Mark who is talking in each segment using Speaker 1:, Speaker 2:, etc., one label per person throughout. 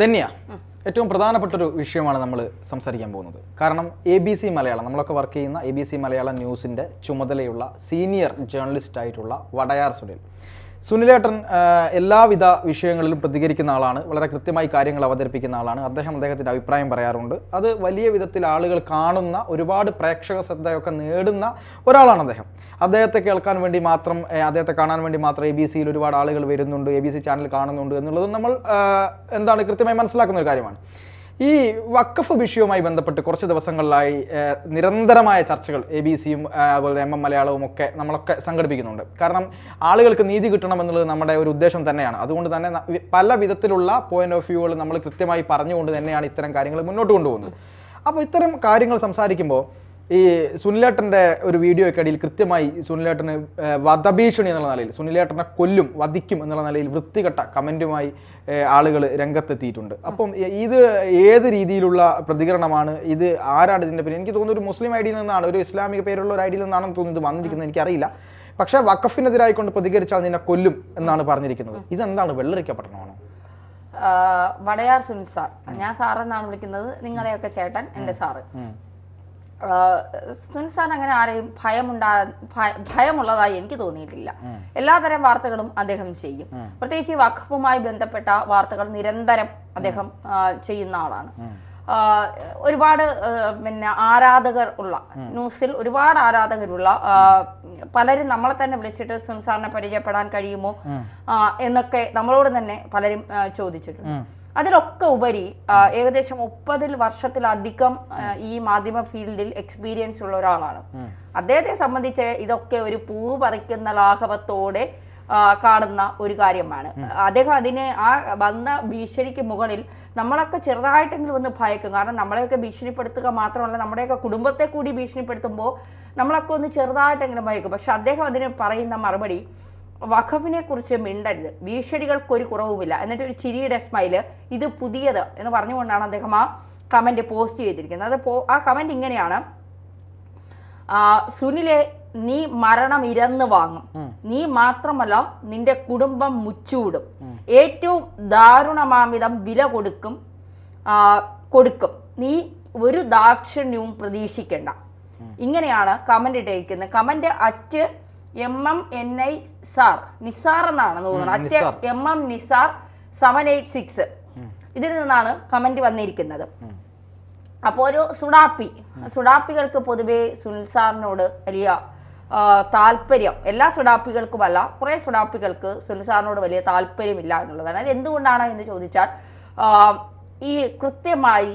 Speaker 1: ധന്യ ഏറ്റവും പ്രധാനപ്പെട്ട ഒരു വിഷയമാണ് നമ്മൾ സംസാരിക്കാൻ പോകുന്നത്. കാരണം ABC മലയാളം, നമ്മളൊക്കെ വർക്ക് ചെയ്യുന്ന ABC മലയാളം ന്യൂസിൻ്റെ ചുമതലയുള്ള സീനിയർ ജേർണലിസ്റ്റ് ആയിട്ടുള്ള വടയാർ സുനിലേട്ടൻ എല്ലാവിധ വിഷയങ്ങളിലും പ്രതികരിക്കുന്ന ആളാണ്. വളരെ കൃത്യമായി കാര്യങ്ങൾ അവതരിപ്പിക്കുന്ന ആളാണ്. അദ്ദേഹത്തിൻ്റെ അഭിപ്രായം പറയാറുണ്ട്. അത് വലിയ വിധത്തിൽ ആളുകൾ കാണുന്ന, ഒരുപാട് പ്രേക്ഷക ശ്രദ്ധയൊക്കെ നേടുന്ന ഒരാളാണ് അദ്ദേഹത്തെ കേൾക്കാൻ വേണ്ടി മാത്രം, അദ്ദേഹത്തെ കാണാൻ വേണ്ടി മാത്രം ABCയിൽ ഒരുപാട് ആളുകൾ വരുന്നുണ്ട്, ABC ചാനൽ കാണുന്നുണ്ട് എന്നുള്ളത് നമ്മൾ കൃത്യമായി മനസ്സിലാക്കുന്ന ഒരു കാര്യമാണ്. ഈ വഖഫ് വിഷയവുമായി ബന്ധപ്പെട്ട് കുറച്ച് ദിവസങ്ങളിലായി നിരന്തരമായ ചർച്ചകൾ ABCയും അതുപോലെ MM മലയാളവും ഒക്കെ നമ്മളൊക്കെ സംഘടിപ്പിക്കുന്നുണ്ട്. കാരണം ആളുകൾക്ക് നീതി കിട്ടണം എന്നുള്ളത് നമ്മുടെ ഒരു ഉദ്ദേശം തന്നെയാണ്. അതുകൊണ്ട് തന്നെ പല വിധത്തിലുള്ള പോയിന്റ് ഓഫ് വ്യൂകൾ നമ്മൾ കൃത്യമായി പറഞ്ഞുകൊണ്ട് തന്നെയാണ് ഇത്തരം കാര്യങ്ങൾ മുന്നോട്ട് കൊണ്ടുപോകുന്നത്. അപ്പോൾ ഇത്തരം കാര്യങ്ങൾ സംസാരിക്കുമ്പോൾ ഈ സുനിലേട്ടൻ്റെ ഒരു വീഡിയോയ്ക്ക് അടിയിൽ കൃത്യമായി സുനിലേട്ടന് വധഭീഷണി എന്നുള്ള നിലയിൽ, സുനിലേട്ടനെ കൊല്ലും, വധിക്കും എന്നുള്ള നിലയിൽ വൃത്തികെട്ട കമൻറ്റുമായി ആളുകൾ രംഗത്തെത്തിയിട്ടുണ്ട്. അപ്പം ഇത് ഏത് രീതിയിലുള്ള പ്രതികരണമാണ്? ഇത് ആരാണ് ഇതിൻ്റെ പേര്? എനിക്ക് തോന്നുന്നു ഒരു മുസ്ലിം ഐഡിയിൽ നിന്നാണ്, ഒരു ഇസ്ലാമിക പേരുള്ള ഒരു ഐഡിയിൽ നിന്നാണെന്ന് തോന്നുന്നത് വന്നിരിക്കുന്നത്, എനിക്കറിയില്ല. പക്ഷേ വഖഫിനെതിരായിക്കൊണ്ട് പ്രതികരിച്ചാൽ നിന്നെ കൊല്ലും എന്നാണ് പറഞ്ഞിരിക്കുന്നത്. ഇതെന്താണ്, വെള്ളരിക്കപ്പെട്ടണമാണോ?
Speaker 2: വടയാർ സുനിൽ സാർ, ഞാൻ സാറെന്നാണ് വിളിക്കുന്നത്, നിങ്ങളെയൊക്കെ ചേട്ടൻ, എൻ്റെ സാറ്. സുനിൽ സാർ അങ്ങനെ ആരെയും ഭയമുള്ളതായി എനിക്ക് തോന്നിയിട്ടില്ല. എല്ലാതരം വാർത്തകളും അദ്ദേഹം ചെയ്യും. പ്രത്യേകിച്ച് വഖഫുമായി ബന്ധപ്പെട്ട വാർത്തകൾ നിരന്തരം അദ്ദേഹം ചെയ്യുന്ന ആളാണ്. ഒരുപാട് ആരാധകർ ഉള്ള, ന്യൂസിൽ ഒരുപാട് ആരാധകരുള്ള പലരും നമ്മളെ തന്നെ വിളിച്ചിട്ട് സുനിൽ സാറിനെ പരിചയപ്പെടാൻ കഴിയുമോ എന്നൊക്കെ നമ്മളോട് തന്നെ പലരും ചോദിച്ചിട്ടുണ്ട്. അതിലൊക്കെ ഉപരി ഏകദേശം 30 വർഷത്തിലധികം ഈ മാധ്യമ ഫീൽഡിൽ എക്സ്പീരിയൻസ് ഉള്ള ഒരാളാണ്. അദ്ദേഹത്തെ സംബന്ധിച്ച് ഇതൊക്കെ ഒരു പൂ പറിക്കുന്ന ലാഘവത്തോടെ കാണുന്ന ഒരു കാര്യമാണ്. അദ്ദേഹം അതിനെ ആ വന്ന ഭീഷണിക്ക് മുകളിൽ നമ്മളൊക്കെ ചെറുതായിട്ടെങ്കിലും ഒന്ന് ഭയക്കും. കാരണം നമ്മളെയൊക്കെ ഭീഷണിപ്പെടുത്തുക മാത്രമല്ല, നമ്മുടെയൊക്കെ കുടുംബത്തെ കൂടി ഭീഷണിപ്പെടുത്തുമ്പോൾ നമ്മളൊക്കെ ഒന്ന് ചെറുതായിട്ടെങ്കിലും ഭയക്കും. പക്ഷെ അദ്ദേഹം അതിന് പറയുന്ന മറുപടി, വഖഫിനെ കുറിച്ച് മിണ്ടരുത്, ഭീഷണികൾക്കൊരു കുറവുമില്ല, എന്നിട്ടൊരു ചിരിയുടെ സ്മൈല്, ഇത് പുതിയത് എന്ന് പറഞ്ഞുകൊണ്ടാണ് അദ്ദേഹം ആ കമന്റ് പോസ്റ്റ് ചെയ്തിരിക്കുന്നത്. ആ കമന്റ് ഇങ്ങനെയാണ്: സുനിലെ, നീ മരണം ഇരന്ന് വാങ്ങും, നീ മാത്രമല്ല നിന്റെ കുടുംബം മുച്ചൂടും, ഏറ്റവും ദാരുണമാമിതം വില കൊടുക്കും, നീ ഒരു ദാക്ഷിണ്യവും പ്രതീക്ഷിക്കേണ്ട. ഇങ്ങനെയാണ് കമന്റ് ഇട്ടിരിക്കുന്നത്. Comment at MMNI sir, Nisar എന്നാണ് തോന്നുന്നത്, അറ്റ് MM നിസാർ 786, ഇതിൽ നിന്നാണ് കമന്റ് വന്നിരിക്കുന്നത്. അപ്പോൾ ഒരു സുഡാപ്പികൾക്ക് പൊതുവെ സുനിൽ സാറിനോട് വലിയ താല്പര്യം, എല്ലാ സുഡാപ്പികൾക്കുമല്ല, കുറേ സുഡാപ്പികൾക്ക് സുനിൽ സാറിനോട് വലിയ താല്പര്യമില്ല എന്നുള്ളതാണ്. അത് എന്തുകൊണ്ടാണ് എന്ന് ചോദിച്ചാൽ, ഈ കൃത്യമായി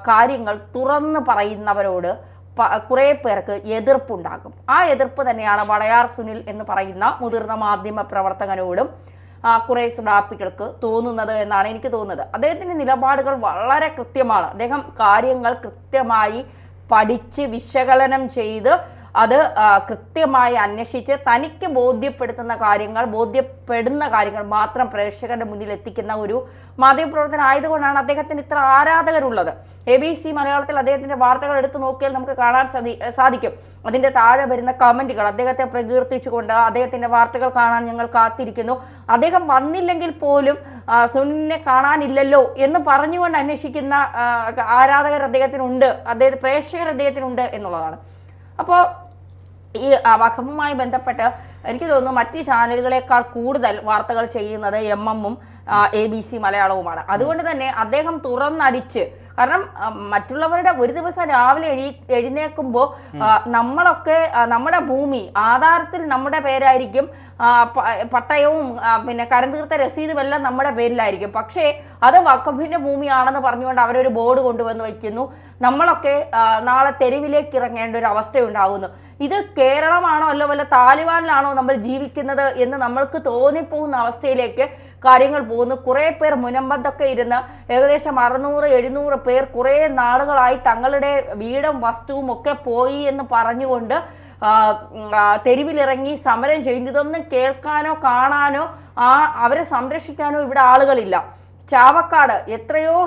Speaker 2: കാര്യങ്ങൾ തുറന്നു പറയുന്നവരോട് കുറേ പേർക്ക് എതിർപ്പുണ്ടാകും. ആ എതിർപ്പ് തന്നെയാണ് വടയാർ സുനിൽ എന്ന് പറയുന്ന മുതിർന്ന മാധ്യമ പ്രവർത്തകനോടും കുറേ സുഡാപ്പികൾക്ക് തോന്നുന്നത് എന്നാണ് എനിക്ക് തോന്നുന്നത്. അദ്ദേഹത്തിൻ്റെ നിലപാടുകൾ വളരെ കൃത്യമാണ്. അദ്ദേഹം കാര്യങ്ങൾ കൃത്യമായി പഠിച്ച് വിശകലനം ചെയ്ത് അത് കൃത്യമായി അന്വേഷിച്ച് തനിക്ക് ബോധ്യപ്പെടുന്ന കാര്യങ്ങൾ മാത്രം പ്രേക്ഷകരുടെ മുന്നിൽ എത്തിക്കുന്ന ഒരു മാധ്യമപ്രവർത്തനം ആയതുകൊണ്ടാണ് അദ്ദേഹത്തിന് ഇത്ര ആരാധകരുള്ളത്. ABC മലയാളത്തിൽ അദ്ദേഹത്തിന്റെ വാർത്തകൾ എടുത്തു നോക്കിയാൽ നമുക്ക് കാണാൻ സാധിക്കും. അതിന്റെ താഴെ വരുന്ന കമന്റുകൾ അദ്ദേഹത്തെ പ്രകീർത്തിച്ചുകൊണ്ട്, അദ്ദേഹത്തിന്റെ വാർത്തകൾ കാണാൻ ഞങ്ങൾ കാത്തിരിക്കുന്നു, അദ്ദേഹം വന്നില്ലെങ്കിൽ പോലും സുനിലിനെ കാണാനില്ലല്ലോ എന്ന് പറഞ്ഞുകൊണ്ട് അന്വേഷിക്കുന്ന ആരാധകർ അദ്ദേഹത്തിനുണ്ട്, പ്രേക്ഷകർ അദ്ദേഹത്തിനുണ്ട് എന്നുള്ളതാണ്. അപ്പോൾ ഈ വഖഫുമായി ബന്ധപ്പെട്ട് എനിക്ക് തോന്നുന്നു മറ്റ് ചാനലുകളെക്കാൾ കൂടുതൽ വാർത്തകൾ ചെയ്യുന്നത് MM-ഉം ABC മലയാളവുമാണ്. അതുകൊണ്ട് തന്നെ അദ്ദേഹം തുറന്നടിച്ച്, കാരണം മറ്റുള്ളവരുടെ ഒരു ദിവസം രാവിലെ എഴുന്നേൽക്കുമ്പോൾ നമ്മളൊക്കെ നമ്മുടെ ഭൂമി ആധാരത്തിൽ നമ്മുടെ പേരായിരിക്കും, പട്ടയവും കരം തീർത്ത രസീതും എല്ലാം നമ്മുടെ പേരിലായിരിക്കും. പക്ഷേ അത് വഖഫിന്റെ ഭൂമിയാണെന്ന് പറഞ്ഞുകൊണ്ട് അവരൊരു ബോർഡ് കൊണ്ടുവന്ന് വയ്ക്കുന്നു. നമ്മളൊക്കെ നാളെ തെരുവിലേക്ക് ഇറങ്ങേണ്ട ഒരു അവസ്ഥയുണ്ടാകുന്നു. ഇത് കേരളമാണോ അല്ലോ വല്ല താലിബാനിലാണോ നമ്മൾ ജീവിക്കുന്നത് എന്ന് നമ്മൾക്ക് തോന്നിപ്പോകുന്ന അവസ്ഥയിലേക്ക് കാര്യങ്ങൾ പോകുന്നു. കുറേ പേർ മുനമ്പത്തൊക്കെ ഇരുന്ന് ഏകദേശം 600-700 പേർ കുറേ നാളുകളായി തങ്ങളുടെ വീടും വസ്തുവും ഒക്കെ പോയി എന്ന് പറഞ്ഞുകൊണ്ട് തെരുവിലിറങ്ങി സമരം ചെയ്യുന്നു. ഇതൊന്നും കേൾക്കാനോ കാണാനോ അവരെ സംരക്ഷിക്കാനോ ഇവിടെ ആളുകളില്ല. ചാവക്കാട് എത്രയോ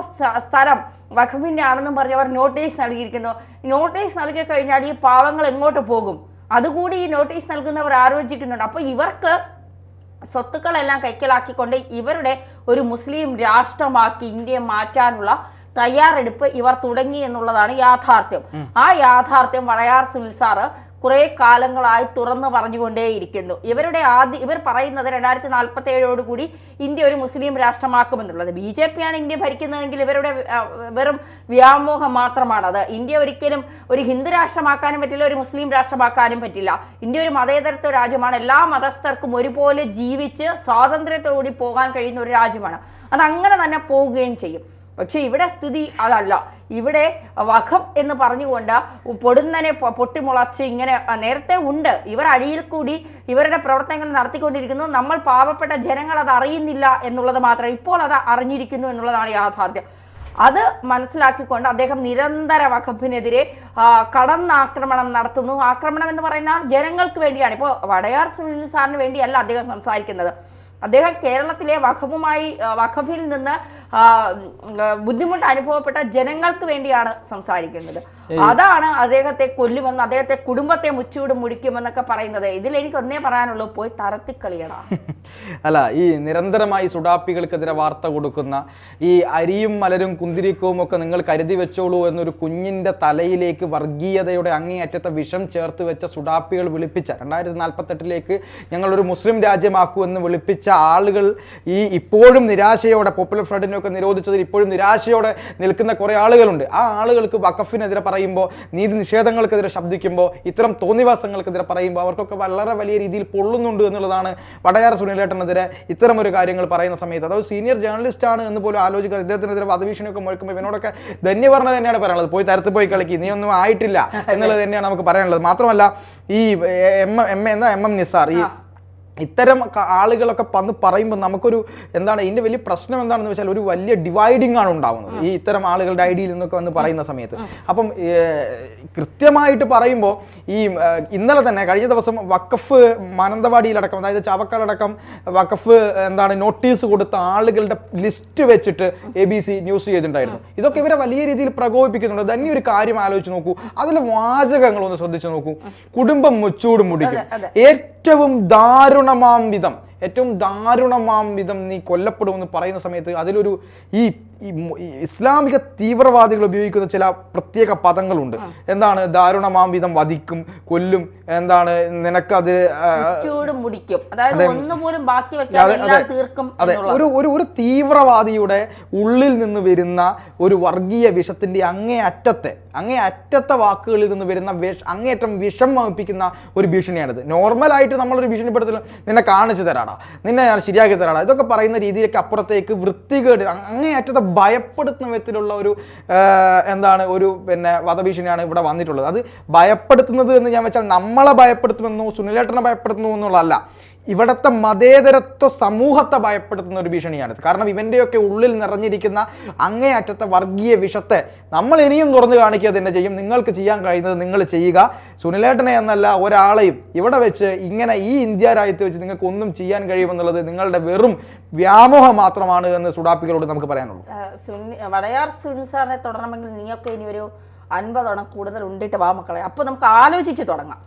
Speaker 2: സ്ഥലം വഖഫിന്റെ ആണെന്നും പറഞ്ഞ് അവർ നോട്ടീസ് നൽകിയിരിക്കുന്നു. നോട്ടീസ് നൽകി കഴിഞ്ഞാൽ ഈ പാവങ്ങൾ എങ്ങോട്ട് പോകും? അതുകൂടി ഈ നോട്ടീസ് നൽകുന്നവർ ആലോചിക്കുന്നുണ്ട്. അപ്പോൾ ഇവർക്ക് സ്വത്തുക്കളെല്ലാം കൈക്കലാക്കിക്കൊണ്ട് ഇവരുടെ ഒരു മുസ്ലിം രാഷ്ട്രമാക്കി ഇന്ത്യയെ മാറ്റാനുള്ള തയ്യാറെടുപ്പ് ഇവർ തുടങ്ങി എന്നുള്ളതാണ് യാഥാർത്ഥ്യം. ആ യാഥാർത്ഥ്യം വടയാർ സുനിൽ സാറ് കുറെ കാലങ്ങളായി തുറന്നു പറഞ്ഞുകൊണ്ടേയിരിക്കുന്നു. ഇവർ പറയുന്നത് 2047 കൂടി ഇന്ത്യ ഒരു മുസ്ലിം രാഷ്ട്രമാക്കുമെന്നുള്ളത്. BJP ആണ് ഇന്ത്യ ഭരിക്കുന്നതെങ്കിൽ ഇവരുടെ വെറും വ്യാമോഹം മാത്രമാണത്. ഇന്ത്യ ഒരിക്കലും ഒരു ഹിന്ദു രാഷ്ട്രമാക്കാനും പറ്റില്ല, ഒരു മുസ്ലിം രാഷ്ട്രമാക്കാനും പറ്റില്ല. ഇന്ത്യ ഒരു മതേതരത്വ രാജ്യമാണ്. എല്ലാ മതസ്ഥർക്കും ഒരുപോലെ ജീവിച്ച് സ്വാതന്ത്ര്യത്തോടുകൂടി പോകാൻ കഴിയുന്ന ഒരു രാജ്യമാണ്. അത് അങ്ങനെ തന്നെ പോവുകയും ചെയ്യും. പക്ഷെ ഇവിടെ സ്ഥിതി അതല്ല. ഇവിടെ വഖഫ് എന്ന് പറഞ്ഞുകൊണ്ട് പൊടുന്നനെ പൊട്ടിമുളച്ച് ഇങ്ങനെ നേരത്തെ ഉണ്ട്. ഇവർ അടിയിൽ കൂടി ഇവരുടെ പ്രവർത്തനങ്ങൾ നടത്തിക്കൊണ്ടിരിക്കുന്നു. നമ്മൾ പാവപ്പെട്ട ജനങ്ങൾ അത് അറിയുന്നില്ല എന്നുള്ളത് മാത്രം. ഇപ്പോൾ അത് അറിഞ്ഞിരിക്കുന്നു എന്നുള്ളതാണ് യാഥാർത്ഥ്യം. അത് മനസ്സിലാക്കിക്കൊണ്ട് അദ്ദേഹം നിരന്തര വഖഫിനെതിരെ കടന്നാക്രമണം നടത്തുന്നു. ആക്രമണം എന്ന് പറയുന്നത് ജനങ്ങൾക്ക് വേണ്ടിയാണ്. ഇപ്പോൾ വടയാർ സുനിൽ സാറിന് വേണ്ടിയല്ല അദ്ദേഹം സംസാരിക്കുന്നത്. അദ്ദേഹം കേരളത്തിലെ വഖഫിൽ നിന്ന് ബുദ്ധിമുട്ട് അനുഭവപ്പെട്ട ജനങ്ങൾക്ക് വേണ്ടിയാണ് സംസാരിക്കുന്നത്. അതാണ് അദ്ദേഹത്തെ കൊല്ലുമെന്ന്, അദ്ദേഹത്തെ കുടുംബത്തെ മുച്ചൂട് മുടിക്കുമെന്നൊക്കെ പറയുന്നത്. ഇതിൽ എനിക്ക് ഒന്നേ പറയാനുള്ളൂ, പോയി തരത്തിക്കളിയടാ.
Speaker 1: അല്ല, ഈ നിരന്തരമായി സുഡാപ്പികൾക്കെതിരെ വാർത്ത കൊടുക്കുന്ന ഈ അരിയും മലരും കുന്തിരിക്കവും ഒക്കെ നിങ്ങൾ കരുതി വെച്ചോളൂ എന്നൊരു കുഞ്ഞിന്റെ തലയിലേക്ക് വർഗീയതയുടെ അങ്ങേയറ്റത്തെ വിഷം ചേർത്ത് വെച്ച സുഡാപ്പികൾ വിളിപ്പിച്ച 2048 ഞങ്ങളൊരു മുസ്ലിം രാജ്യമാക്കൂ എന്ന് വിളിപ്പിച്ച ആളുകൾ ഇപ്പോഴും നിരാശയോടെ, പോപ്പുലർ ഫ്രണ്ടിനെയൊക്കെ നിരോധിച്ചതിൽ ഇപ്പോഴും നിരാശയോടെ നിൽക്കുന്ന കുറെ ആളുകളുണ്ട്. ആ ആളുകൾക്ക് വഖഫിനെതിരെ പറയുമ്പോൾ, നീതി നിഷേധങ്ങൾക്കെതിരെ ശബ്ദിക്കുമ്പോൾ, ഇത്തരം തോന്നിവാസങ്ങൾക്കെതിരെ പറയുമ്പോൾ അവർക്കൊക്കെ വളരെ വലിയ രീതിയിൽ പൊള്ളുന്നുണ്ട് എന്നുള്ളതാണ് വടയാർ സുനിലേട്ടനെതിരെ ഇത്തരം ഒരു കാര്യങ്ങൾ പറയുന്ന സമയത്ത്. അതായത് സീനിയർ ജേർണലിസ്റ്റ് ആണ് എന്ന് പോലും ആലോചിക്കുക. അദ്ദേഹത്തിനെതിരെ വധഭീഷണിയൊക്കെ മുഴക്കുമ്പോൾ ഇവനോടൊക്കെ ധന്യവർണ്ണ തന്നെയാണ് പറയാനുള്ളത്. പോയി തരത്ത് പോയി കളിക്കി, നീ ഒന്നും ആയിട്ടില്ല എന്നുള്ളത് തന്നെയാണ് നമുക്ക് പറയാനുള്ളത്. മാത്രമല്ല ഈ എം നിസാർ, ഈ ഇത്തരം ആളുകളൊക്കെ വന്ന് പറയുമ്പോൾ നമുക്കൊരു എന്താണ് ഇതിൻ്റെ വലിയ പ്രശ്നം എന്താണെന്ന് വെച്ചാൽ ഒരു വലിയ ഡിവൈഡിങ് ആണ് ഉണ്ടാവുന്നത് ഈ ഇത്തരം ആളുകളുടെ ഐഡിയയിൽ നിന്നൊക്കെ വന്ന് പറയുന്ന സമയത്ത്. അപ്പം കൃത്യമായിട്ട് പറയുമ്പോൾ ഇന്നലെ തന്നെ കഴിഞ്ഞ ദിവസം വഖഫ് മാനന്തവാടിയിലടക്കം, അതായത് ചാവക്കാടക്കം വഖഫ് നോട്ടീസ് കൊടുത്ത ആളുകളുടെ ലിസ്റ്റ് വെച്ചിട്ട് ABC ന്യൂസ് ചെയ്തിട്ടുണ്ടായിരുന്നു. ഇതൊക്കെ ഇവരെ വലിയ രീതിയിൽ പ്രകോപിപ്പിക്കുന്നുണ്ട്. തന്നെ ഒരു കാര്യം ആലോചിച്ച് നോക്കൂ, അതിലെ വാചകങ്ങളൊന്ന് ശ്രദ്ധിച്ചു നോക്കൂ. കുടുംബം മുച്ചൂട് മുടിക്കും, ഏറ്റവും ദാരുണമാം വിധം നീ കൊല്ലപ്പെടുമെന്ന് പറയുന്ന സമയത്ത് അതിലൊരു ഈ ഇസ്ലാമിക തീവ്രവാദികൾ ഉപയോഗിക്കുന്ന ചില പ്രത്യേക പദങ്ങളുണ്ട്. എന്താണ്? ദാരുണമാം വിധം വധിക്കും, കൊല്ലും, എന്താണ് നിനക്കത്
Speaker 2: മുടിക്കും, അതായത് ഒന്നുപോലും ബാക്കി വെക്കാതെ തീർക്കും.
Speaker 1: അതെ, ഒരു തീവ്രവാദിയുടെ ഉള്ളിൽ നിന്ന് വരുന്ന ഒരു വർഗീയ വിഷത്തിന്റെ അങ്ങേയറ്റത്തെ വാക്കുകളിൽ നിന്ന് വരുന്ന അങ്ങേയറ്റം വിഷം വമിപ്പിക്കുന്ന ഒരു ഭീഷണിയാണിത്. നോർമലായിട്ട് നമ്മളൊരു ഭീഷണിപ്പെടുത്തൽ, നിന്നെ കാണിച്ചു തരാടാ, നിന്നെ ഞാൻ ശരിയാക്കി തരാടാ, ഇതൊക്കെ പറയുന്ന രീതിയിലേക്ക് അപ്പുറത്തേക്ക് വൃത്തികേട് അങ്ങേയറ്റത്തെ ഭയപ്പെടുത്തുന്ന വിധത്തിലുള്ള ഒരു ഒരു വധഭീഷണിയാണ് ഇവിടെ വന്നിട്ടുള്ളത്. അത് ഭയപ്പെടുത്തുന്നത് എന്ന് ഞാൻ വെച്ചാൽ നമ്മളെ ഭയപ്പെടുത്തുമെന്നോ സുനിലേട്ടനെ ഭയപ്പെടുത്തുന്നു എന്നുള്ളതല്ല, ഇവിടുത്തെ മതേതരത്വ സമൂഹത്തെ ഭയപ്പെടുത്തുന്ന ഒരു ഭീഷണിയാണ്. കാരണം ഇവന്റെയൊക്കെ ഉള്ളിൽ നിറഞ്ഞിരിക്കുന്ന അങ്ങേയറ്റത്തെ വർഗീയ വിഷത്തെ നമ്മൾ ഇനിയും തുറന്നു കാണിക്കുക തന്നെ ചെയ്യും. നിങ്ങൾക്ക് ചെയ്യാൻ കഴിയുന്നത് നിങ്ങൾ ചെയ്യുക. സുനിലേട്ടനെ എന്നല്ല ഒരാളെയും ഇവിടെ വെച്ച് ഇങ്ങനെ ഈ ഇന്ത്യ രാജ്യത്ത് വെച്ച് നിങ്ങൾക്ക് ഒന്നും ചെയ്യാൻ കഴിയുമെന്നുള്ളത് നിങ്ങളുടെ വെറും വ്യാമോഹം മാത്രമാണ് എന്ന് സുഡാപ്പികളോട് നമുക്ക് പറയാനുള്ളൂ.
Speaker 2: വടയാർ സുനിൽ സാറിനെ തുടരണമെങ്കിൽ നീയൊക്കെ ഇനി ഒരു 50 കൂടുതൽ ഉണ്ടിട്ട് വാ മക്കളെ, അപ്പൊ നമുക്ക് ആലോചിച്ച് തുടങ്ങാം.